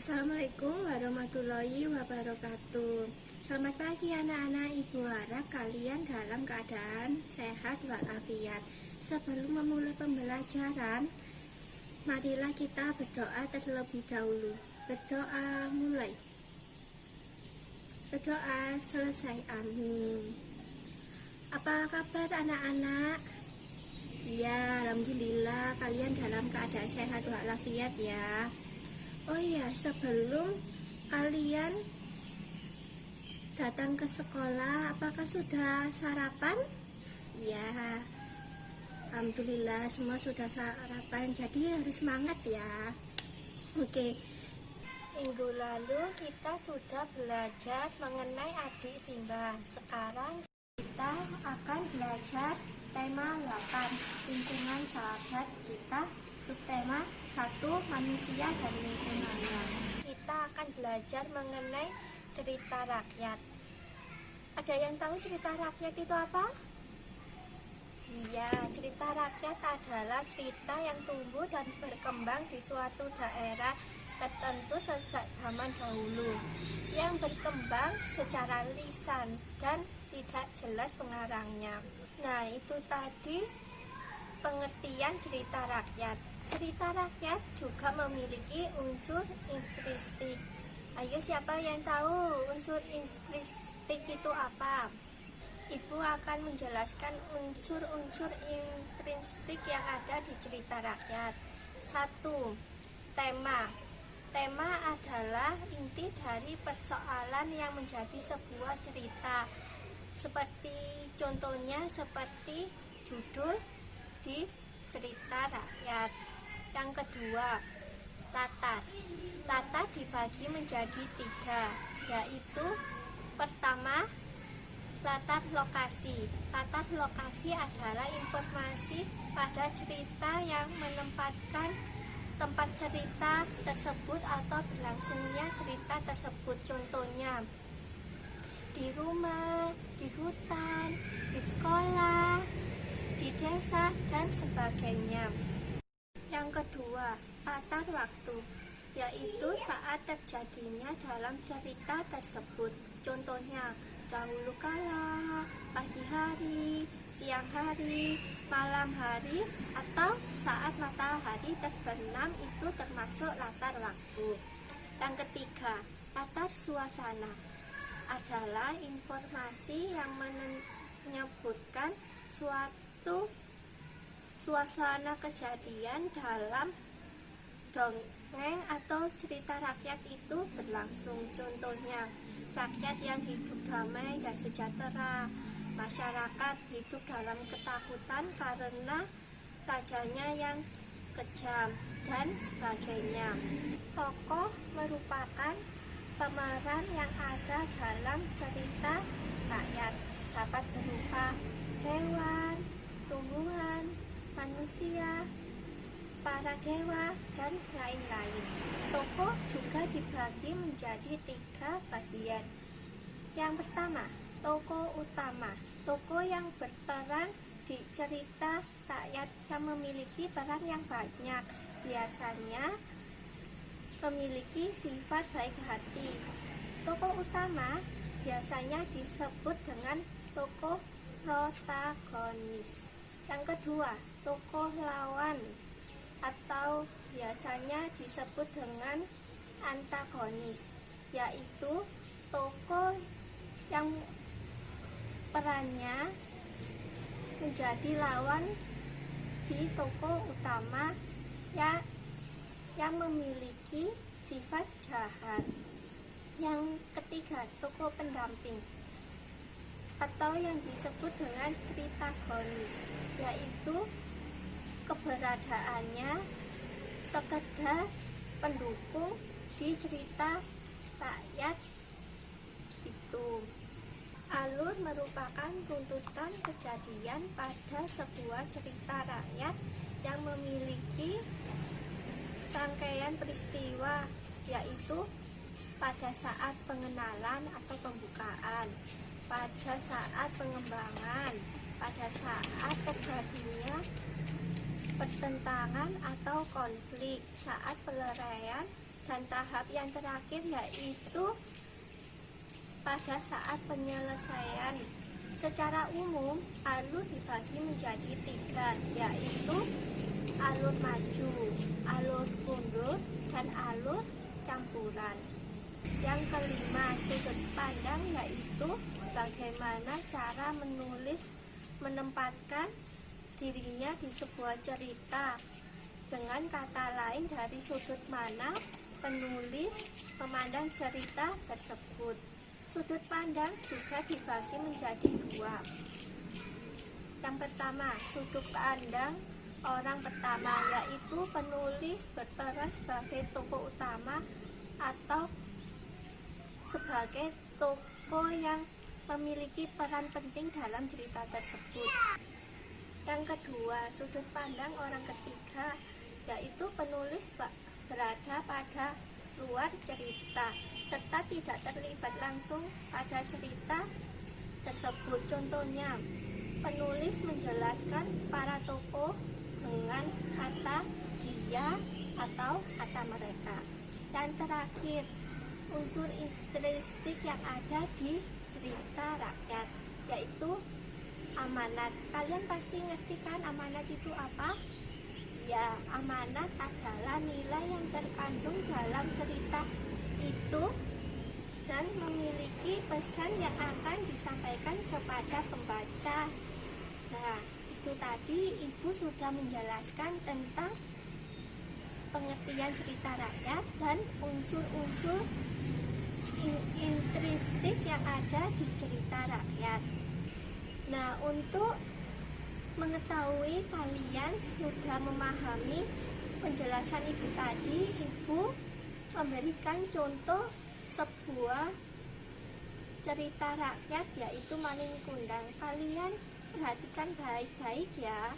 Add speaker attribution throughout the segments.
Speaker 1: Assalamualaikum warahmatullahi wabarakatuh. Selamat pagi anak-anak, ibu harap kalian dalam keadaan sehat walafiat. Sebelum memulai pembelajaran, marilah kita berdoa terlebih dahulu. Berdoa mulai. Berdoa selesai, amin. Apa kabar anak-anak? Ya, alhamdulillah kalian dalam keadaan sehat walafiat ya. Oh iya, sebelum kalian datang ke sekolah, apakah sudah sarapan? Ya, alhamdulillah semua sudah sarapan, jadi harus semangat ya. Oke, minggu lalu kita sudah belajar mengenai adik Simba. Sekarang kita akan belajar tema 8, lingkungan sahabat kita. Subtema 1, manusia dan lingkungannya. Kita akan belajar mengenai cerita rakyat. Ada yang tahu cerita rakyat itu apa? Iya, cerita rakyat adalah cerita yang tumbuh dan berkembang di suatu daerah tertentu sejak zaman dahulu, yang berkembang secara lisan dan tidak jelas pengarangnya. Nah, itu tadi pengertian cerita rakyat. Cerita rakyat juga memiliki unsur intrinsik. Ayo, siapa yang tahu unsur intrinsik itu apa? Ibu akan menjelaskan unsur-unsur intrinsik yang ada di cerita rakyat. 1. Tema. Tema adalah inti dari persoalan yang menjadi sebuah cerita. Seperti judul di cerita rakyat. Yang kedua, latar. Latar dibagi menjadi 3, yaitu pertama, latar lokasi. Latar lokasi adalah informasi pada cerita yang menempatkan tempat cerita tersebut atau berlangsungnya cerita tersebut. Contohnya, di rumah, di hutan, di sekolah, di desa, dan sebagainya. Yang kedua, latar waktu, yaitu saat terjadinya dalam cerita tersebut. Contohnya, dahulu kala, pagi hari, siang hari, malam hari, atau saat matahari terbenam, itu termasuk latar waktu. Yang ketiga, latar suasana adalah informasi yang menyebutkan suatu suasana kejadian dalam dongeng atau cerita rakyat itu berlangsung. Contohnya, rakyat yang hidup damai dan sejahtera, masyarakat hidup dalam ketakutan karena rajanya yang kejam, dan sebagainya. Tokoh merupakan pemeran yang ada dalam cerita rakyat, dapat berupa hewan, tumbuhan, manusia, para dewa, dan lain-lain. Tokoh juga dibagi menjadi 3 bagian. Yang pertama, tokoh utama. Tokoh yang berperan di cerita rakyat yang memiliki peran yang banyak, biasanya memiliki sifat baik hati. Tokoh utama biasanya disebut dengan tokoh protagonis. Yang kedua, tokoh lawan atau biasanya disebut dengan antagonis, yaitu tokoh yang perannya menjadi lawan di tokoh utama yang memiliki sifat jahat. Yang ketiga, tokoh pendamping atau yang disebut dengan tritagonis, yaitu keberadaannya sekedar pendukung di cerita rakyat itu. Alur merupakan tuntutan kejadian pada sebuah cerita rakyat yang memiliki rangkaian peristiwa, yaitu pada saat pengenalan atau pembukaan, pada saat pengembangan, pada saat terjadinya pertentangan atau konflik, saat pelarian Dan tahap yang terakhir yaitu pada saat penyelesaian. Secara umum, alur dibagi menjadi 3, yaitu alur maju, alur mundur, dan alur campuran. Yang kelima, sudut pandang, yaitu bagaimana cara menulis menempatkan dirinya di sebuah cerita. Dengan kata lain, dari sudut mana penulis memandang cerita tersebut. Sudut pandang juga dibagi menjadi 2. Yang pertama, sudut pandang orang pertama, yaitu penulis berperan sebagai tokoh utama atau sebagai tokoh yang memiliki peran penting dalam cerita tersebut. Yang kedua, sudut pandang orang ketiga, yaitu penulis berada pada luar cerita serta tidak terlibat langsung pada cerita tersebut. Contohnya, penulis menjelaskan para tokoh dengan kata dia atau kata mereka. Dan terakhir, unsur estetik yang ada di cerita rakyat, yaitu amanat. Kalian pasti ngerti kan amanat itu apa? Ya, amanat adalah nilai yang terkandung dalam cerita itu dan memiliki pesan yang akan disampaikan kepada pembaca. Nah, itu tadi Ibu sudah menjelaskan tentang pengertian cerita rakyat dan unsur-unsur intrinsik yang ada di cerita rakyat. Nah, untuk mengetahui kalian sudah memahami penjelasan Ibu tadi, Ibu memberikan contoh sebuah cerita rakyat, yaitu Malin Kundang. Kalian perhatikan baik-baik ya.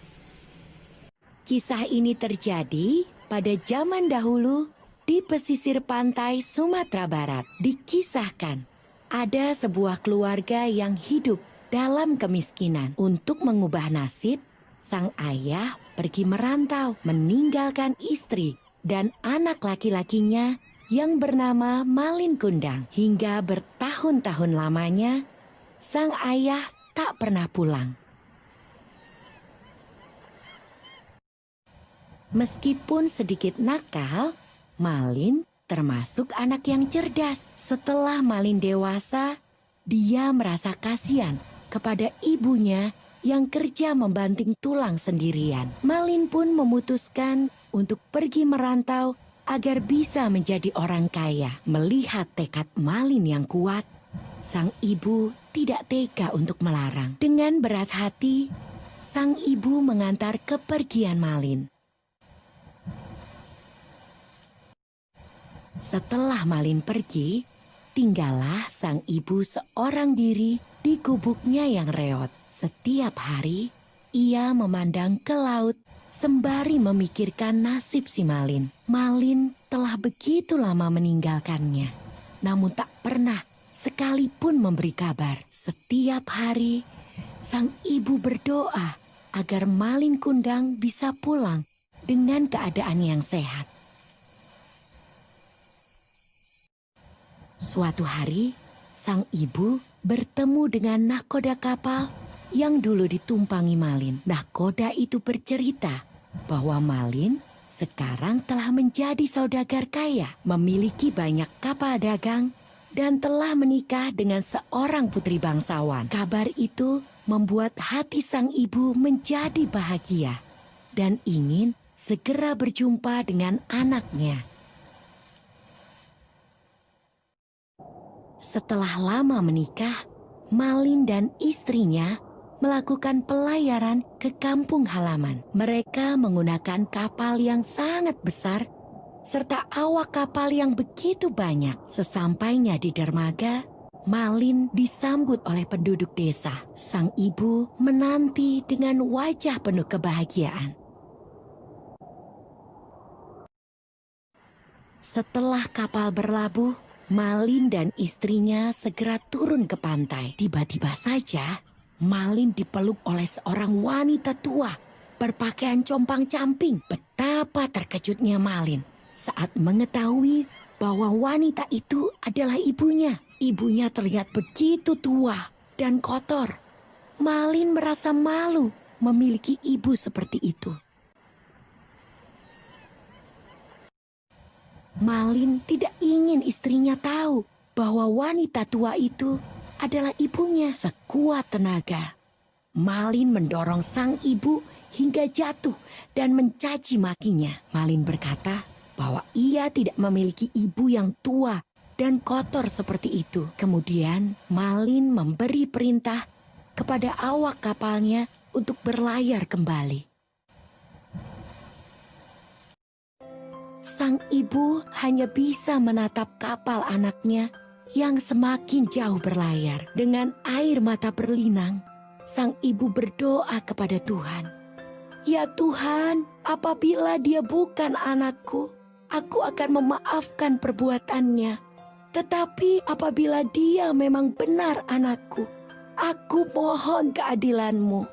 Speaker 2: Kisah ini terjadi pada zaman dahulu di pesisir pantai Sumatera Barat. Dikisahkan ada sebuah keluarga yang hidup dalam kemiskinan. Untuk mengubah nasib, sang ayah pergi merantau, meninggalkan istri dan anak laki-lakinya yang bernama Malin Kundang. Hingga bertahun-tahun lamanya, sang ayah tak pernah pulang. Meskipun sedikit nakal, Malin termasuk anak yang cerdas. Setelah Malin dewasa, dia merasa kasihan kepada ibunya yang kerja membanting tulang sendirian. Malin pun memutuskan untuk pergi merantau agar bisa menjadi orang kaya. Melihat tekad Malin yang kuat, sang ibu tidak tega untuk melarang. Dengan berat hati, sang ibu mengantar kepergian Malin. Setelah Malin pergi, tinggallah sang ibu seorang diri di gubuknya yang reot. Setiap hari, ia memandang ke laut sembari memikirkan nasib si Malin. Malin telah begitu lama meninggalkannya, namun tak pernah sekalipun memberi kabar. Setiap hari, sang ibu berdoa agar Malin Kundang bisa pulang dengan keadaan yang sehat. Suatu hari, sang ibu bertemu dengan nahkoda kapal yang dulu ditumpangi Malin. Nahkoda itu bercerita bahwa Malin sekarang telah menjadi saudagar kaya, memiliki banyak kapal dagang, dan telah menikah dengan seorang putri bangsawan. Kabar itu membuat hati sang ibu menjadi bahagia dan ingin segera berjumpa dengan anaknya. Setelah lama menikah, Malin dan istrinya melakukan pelayaran ke kampung halaman. Mereka menggunakan kapal yang sangat besar serta awak kapal yang begitu banyak. Sesampainya di dermaga, Malin disambut oleh penduduk desa. Sang ibu menanti dengan wajah penuh kebahagiaan. Setelah kapal berlabuh, Malin dan istrinya segera turun ke pantai. Tiba-tiba saja, Malin dipeluk oleh seorang wanita tua berpakaian compang-camping. Betapa terkejutnya Malin saat mengetahui bahwa wanita itu adalah ibunya. Ibunya terlihat begitu tua dan kotor. Malin merasa malu memiliki ibu seperti itu. Malin tidak ingin istrinya tahu bahwa wanita tua itu adalah ibunya. Sekuat tenaga, Malin mendorong sang ibu hingga jatuh dan mencaci makinya. Malin berkata bahwa ia tidak memiliki ibu yang tua dan kotor seperti itu. Kemudian Malin memberi perintah kepada awak kapalnya untuk berlayar kembali. Sang ibu hanya bisa menatap kapal anaknya yang semakin jauh berlayar. Dengan air mata berlinang, sang ibu berdoa kepada Tuhan. Ya Tuhan, apabila dia bukan anakku, aku akan memaafkan perbuatannya. Tetapi apabila dia memang benar anakku, aku mohon keadilan-Mu.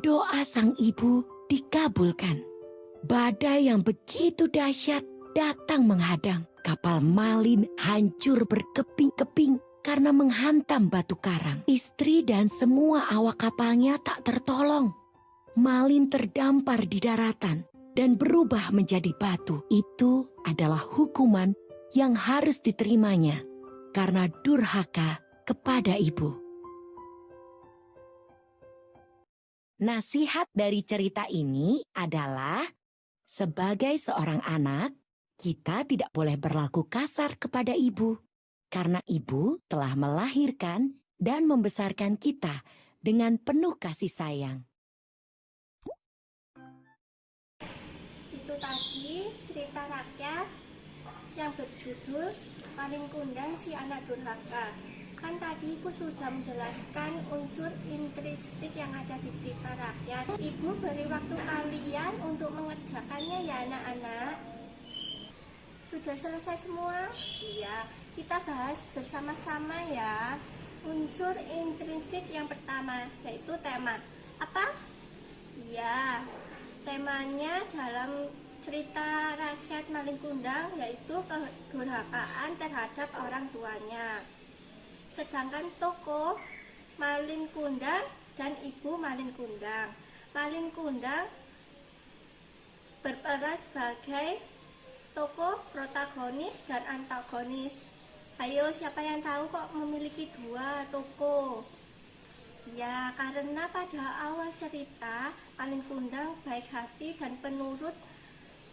Speaker 2: Doa sang ibu dikabulkan. Badai yang begitu dahsyat datang menghadang. Kapal Malin hancur berkeping-keping karena menghantam batu karang. Istri dan semua awak kapalnya tak tertolong. Malin terdampar di daratan dan berubah menjadi batu. Itu adalah hukuman yang harus diterimanya karena durhaka kepada ibu. Nasihat dari cerita ini adalah, sebagai seorang anak, kita tidak boleh berlaku kasar kepada ibu, karena ibu telah melahirkan dan membesarkan kita dengan penuh kasih sayang.
Speaker 1: Itu tadi cerita rakyat yang berjudul Malin Kundang si Anak Durhaka. Kan tadi Ibu sudah menjelaskan unsur intrinsik yang ada di cerita rakyat. Ibu beri waktu kalian untuk mengerjakannya ya anak-anak. Sudah selesai semua? Iya, kita bahas bersama-sama ya. Unsur intrinsik yang pertama, yaitu tema. Apa? Iya, temanya dalam cerita rakyat Malin Kundang yaitu kedurhakaan terhadap orang tuanya. Sedangkan tokoh Malin Kundang dan Ibu Malin Kundang. Malin Kundang berperan sebagai tokoh protagonis dan antagonis. Ayo, siapa yang tahu kok memiliki dua tokoh? Ya, karena pada awal cerita Malin Kundang baik hati dan penurut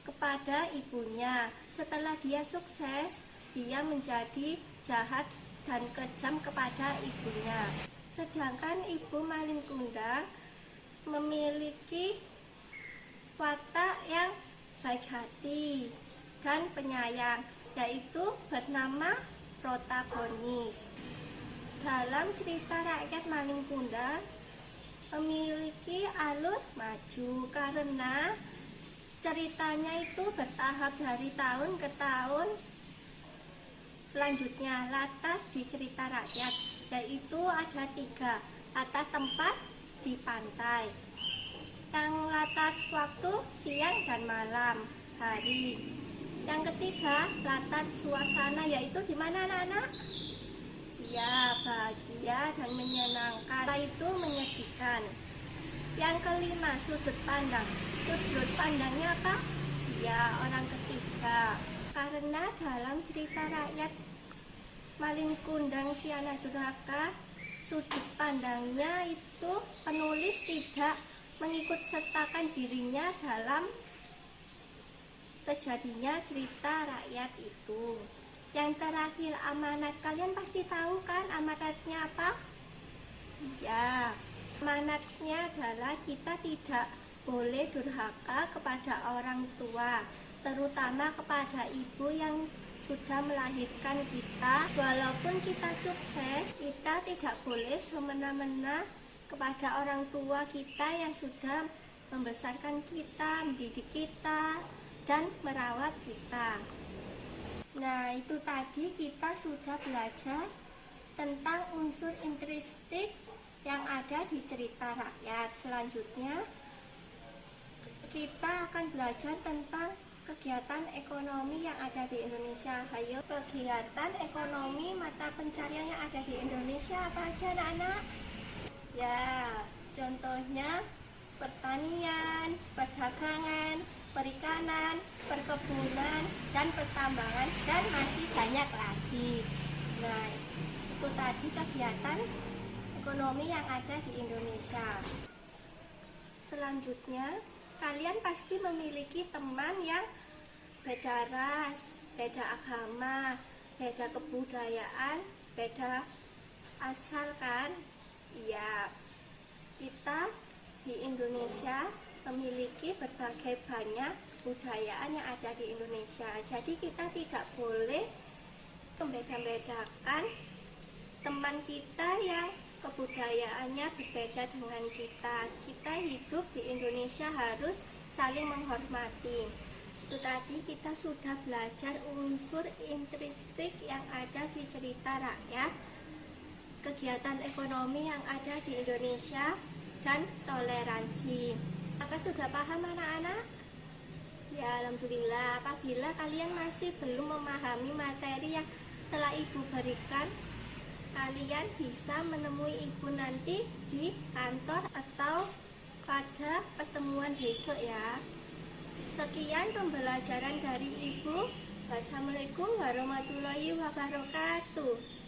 Speaker 1: kepada ibunya. Setelah dia sukses, dia menjadi jahat dan kejam kepada ibunya. Sedangkan Ibu Malin Kundang memiliki watak yang baik hati dan penyayang, yaitu bernama protagonis. Dalam cerita rakyat Malin Kundang memiliki alur maju karena ceritanya itu bertahap dari tahun ke tahun. Selanjutnya, latar di cerita rakyat, yaitu ada 3. Latar tempat di pantai, yang latar waktu siang dan malam, hari. Yang ketiga, latar suasana, yaitu di mana anak-anak? Ya, bahagia dan menyenangkan, itu menyedihkan. Yang kelima, sudut pandang. Sudut pandangnya apa? Ya, orang ketiga. Karena dalam cerita rakyat Malin Kundang si Anak Durhaka, sudut pandangnya itu penulis tidak mengikut sertakan dirinya dalam terjadinya cerita rakyat itu. Yang terakhir, amanat. Kalian pasti tahu kan amanatnya apa? Ya, amanatnya adalah kita tidak boleh durhaka kepada orang tua, terutama kepada ibu yang sudah melahirkan kita. Walaupun kita sukses, kita tidak boleh semena-mena kepada orang tua kita yang sudah membesarkan kita, mendidik kita, dan merawat kita. Nah, itu tadi kita sudah belajar tentang unsur intrinsik yang ada di cerita rakyat. Selanjutnya kita akan belajar tentang kegiatan ekonomi yang ada di Indonesia. Hayo, kegiatan ekonomi mata pencarian yang ada di Indonesia apa aja anak-anak? Ya, contohnya pertanian, perdagangan, perikanan, perkebunan, dan pertambangan, dan masih banyak lagi. Nah, itu tadi kegiatan ekonomi yang ada di Indonesia. Selanjutnya, kalian pasti memiliki teman yang beda ras, beda agama, beda kebudayaan, beda asal kan? Iya, kita di Indonesia memiliki berbagai banyak kebudayaan yang ada di Indonesia. Jadi kita tidak boleh membeda-bedakan teman kita yang kebudayaannya berbeda dengan kita. Kita hidup di Indonesia harus saling menghormati. Itu tadi kita sudah belajar unsur intrinsik yang ada di cerita rakyat, kegiatan ekonomi yang ada di Indonesia, dan toleransi. Maka sudah paham anak-anak? Ya, alhamdulillah. Apabila kalian masih belum memahami materi yang telah Ibu berikan, kalian bisa menemui Ibu nanti di kantor atau pada pertemuan besok ya. Sekian pembelajaran dari Ibu. Wassalamualaikum warahmatullahi wabarakatuh.